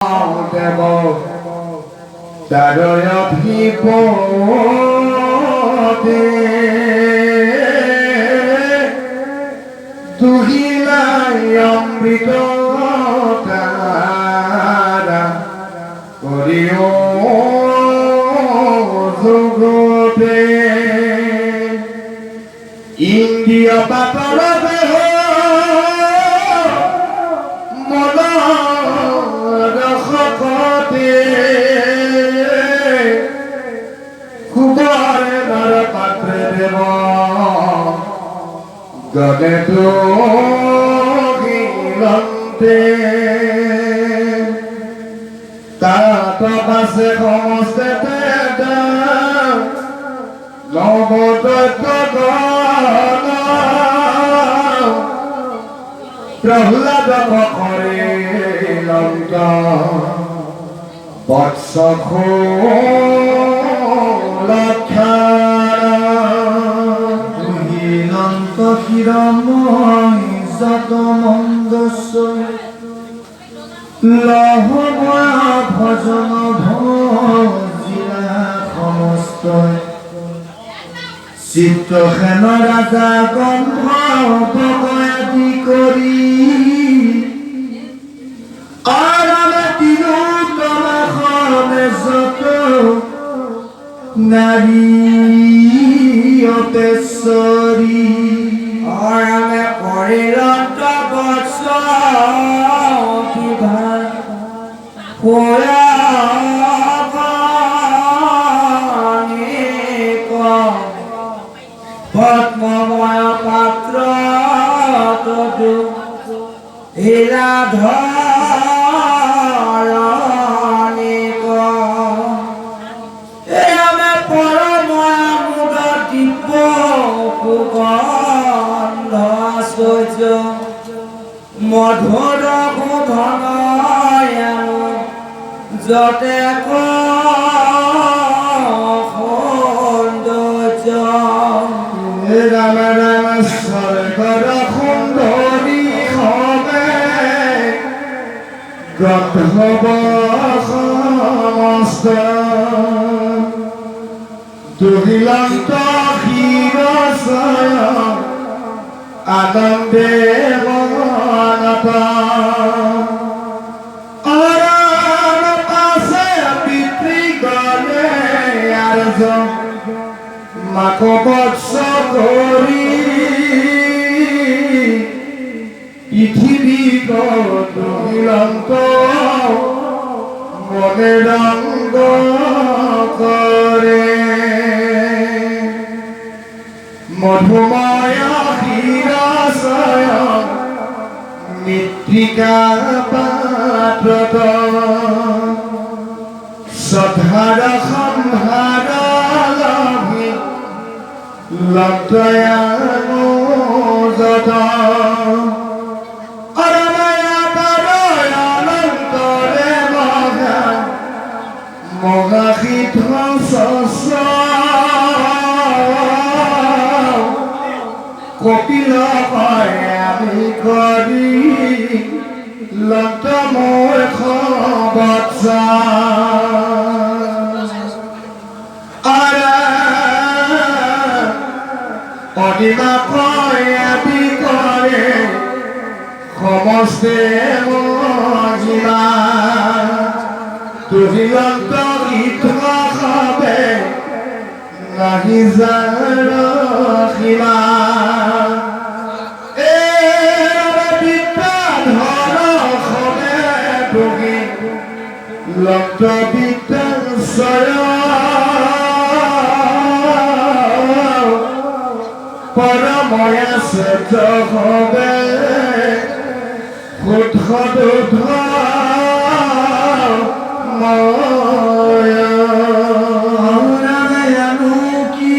দেব তারয় বিপদে তুহিলাই অমৃত তারা করিও জগতে ইন্দ্রিয় পাতর দেহ গলে তো গিলন্তে তাত পাশে সমস্তে নবদত্ত প্রহ্লাদ করে লঙ্ক বৎস লক্ষা হিরময় যত মন্দস্য লহময়া ভজন ভজিলা সমস্ত চিত্ৰসেন ৰাজা গন্ধ বগয়াদি কৰি আৰামে তিৰোত্তমাখনে যত নাৰী অতেশ্বৰী অরামে পরিরন্ত বৎস বিভাগ পদ্মময় পাত্র তদু হীরাধরণিক আমি পরময় মুদ দিব্য সুগন্ধ সহ্য মধুর ধনয়ান যতে সৌন্দর্য রাম রাম স্বর্গর সুন্দরী হবে গন্ধব সমস্ত দুহিলন্ত ক্ষীরসয় আনন্দে মনত অরণ পাশে পিতৃ গলে আর্য মাক বৎস করি পৃথিবী দুহিলন্ত মনে রঙ্গ করে মধুময় ক্ষীরসয় মৃত্তিকা পাত্রত সধার সংহার লভি লব্ধয়ানো যত অরময়া তরয় অনন্তরে মহা মহাহিত শস্য কপিল আমি করি লব্ধ মূর্খ বৎস অনিমা আমি করে সমস্তে মহিমা দুহিলন্ত গীত হবে নাহি যাৰ সীমা লব্ধ বিদ্যাশ্ৰয় পৰময়া শ্ৰেষ্ঠ হবে শুদ্ধ ৰামায়ণু কি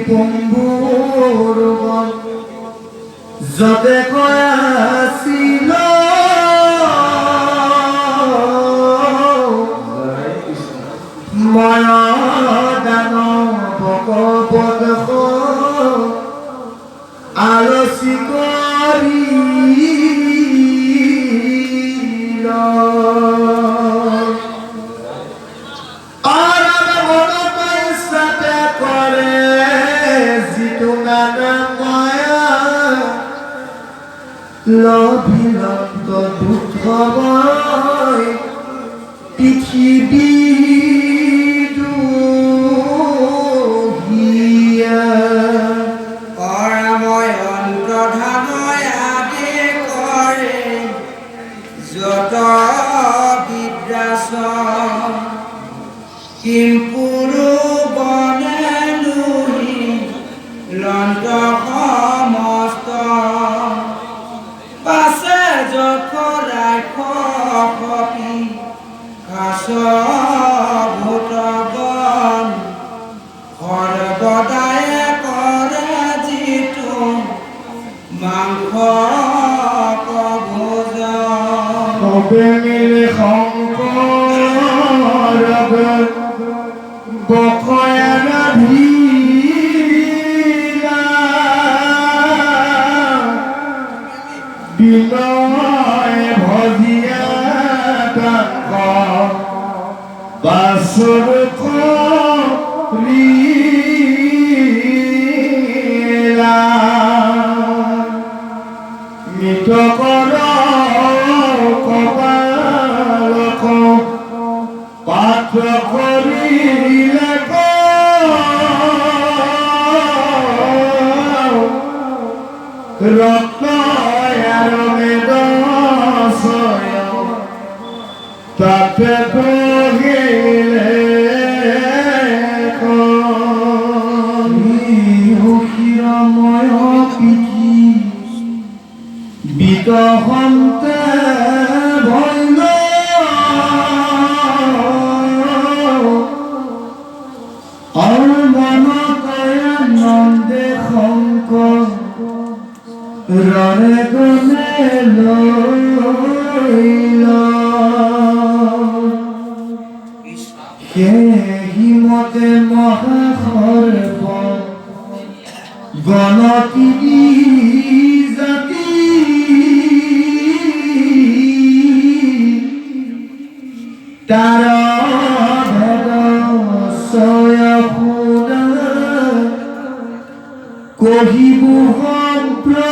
পম্বুৰ যতে কয়াছিল ময় দান ভগৱত আলসি কৰি লভিৰন্ত দুখময় পৃথিৱী দুহিয়া পৰময় অন্তৰ্ধানয় আদি কৰে যত বিদ্যাসৰ কিম পুৰু বনে নুহি লন্ত সমস্ত পাছে জখৰাই খপি খাস ভূতগণ সৰ্বদায়ে কৰে যিটো মাংস ভোজন কবে মিলে শংকৰ বকয়াৰা ভিৰা বিনয় ভজিয়া কাক বাসুৰ লীলা মৃত কৰ কপালক পাত্ৰ কৰিলে ৰত্নয়াৰমেদছয় তাতে বহিলে হিৰময় পিঠি বিতহন্তে ভৈল মনতয় নন্দে শংকৰ ৰৰে গনে লৈল সেহিমতে মহাসৰ্প গণতি জাতি তাৰ ভেদ ছয় শুনা কহিব সম্প্ৰতি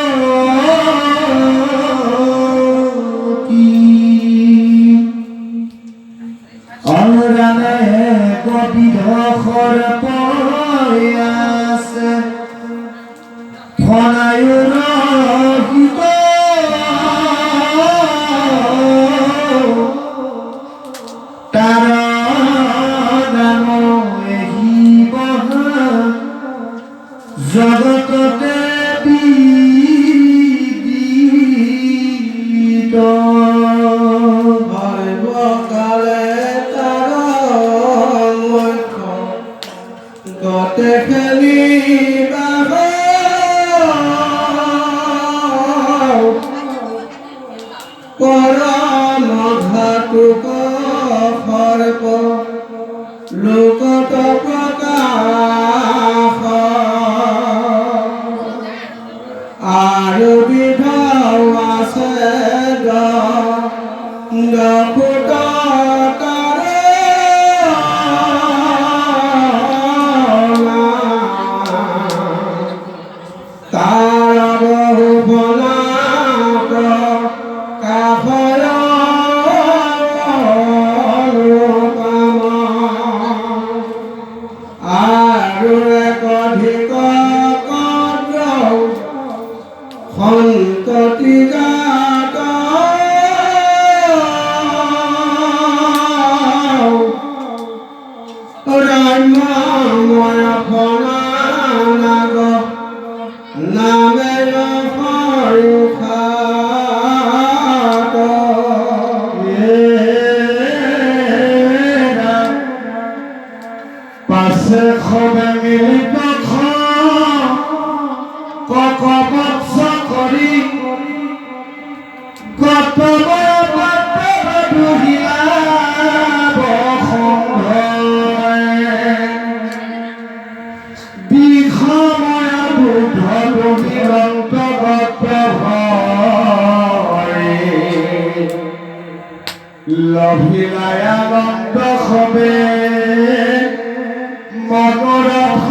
অৰাণে কবিধ সৰ্প আছে ফণায়ুৰ হিত তাৰ নাম এহিব জগততে বিদিত সৰ্বকালে তাৰ মুখ্য গতে খেলি পৰম ঘাতুক সৰ্প লোকত প্ৰকাশ আৰু বিধ আছে ফুট তাৰ বহু বনাত কাষৰ আৰু এক অধিক কদ্ৰ সন্ততি জাত ৰাম্যময় ফণানাগ নামে সৰুখাত পাছে খবে মিলিত কক বৎস কৰি দুহিলা বিষময় বুদ্ধ নিৰন্ত লভিলাই আনন্দ খবে মনোৰথ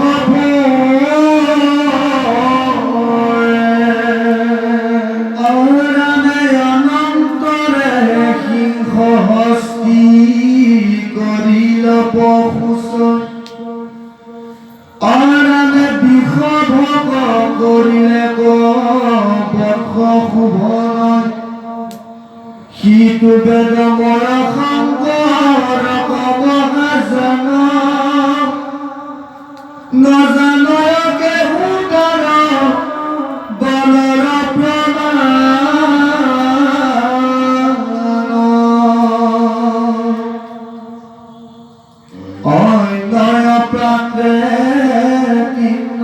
অৰা হস্তি কৰিল পশুচয় অনামে বিষভ কৰিলে বৰ্ষ শুভ নয় সিটো বেদ মৰ শংকৰ কব নাজান নজানয়কে উদৰ বলৰ প্ৰমাণ অন্যয় প্ৰাণে তিন্ন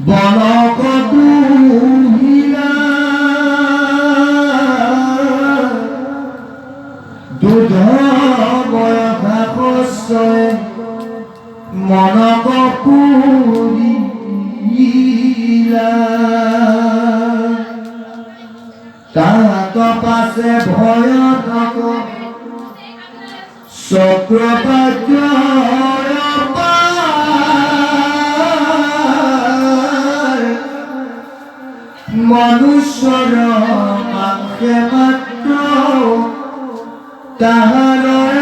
বলক দুহিলা দুধ বয়সা শস্যই মনক পুৰিলা তাহাত পাছে ভয়ানক চক্ৰপাত্যৰ পাৰ মনুষ্যৰ মাংসে মাত্ৰ তাহাৰৰ